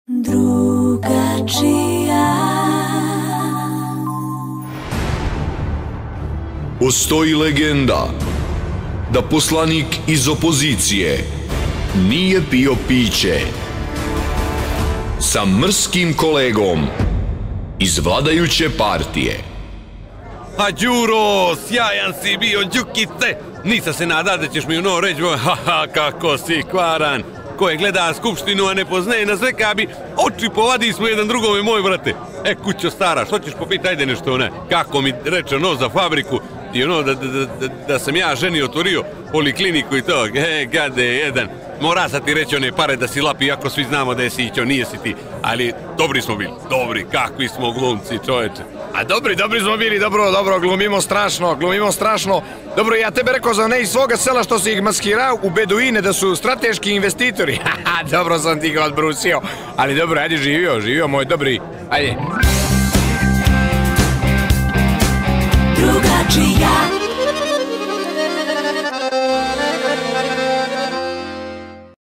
Drugačija. Postoji legenda da poslanik iz opozicije nije pio piće sa mrskim kolegom iz vladajuće partije. A Đuro, sjajan si bio, Đukice! Nisam se nada da ćeš mi ono reći, haha, kako si kvaran! Koje gleda skupštinu, a ne poznaje nas, neka bi oči povadi smo jedan drugome, moj brate. Kućo stara, što ćeš popiti, ajde nešto, ne? Kako mi reče ono za fabriku, i ono da sam ja ženi otvorio polikliniku i to, gade jedan. Mora sad ti reći one pare da si lapi, iako svi znamo da je Sićo, nije si ti. Ali dobri smo bili, dobri, kakvi smo glumci, čoveče. A dobri smo bili, dobro, glumimo strašno. Dobro, ja tebe rekao za one iz svoga sela što si ih maskirao u Beduine da su strateški investitori. Haha, dobro sam ti ga odbrusio. Ali dobro, ajde, živio, moj dobri, ajde.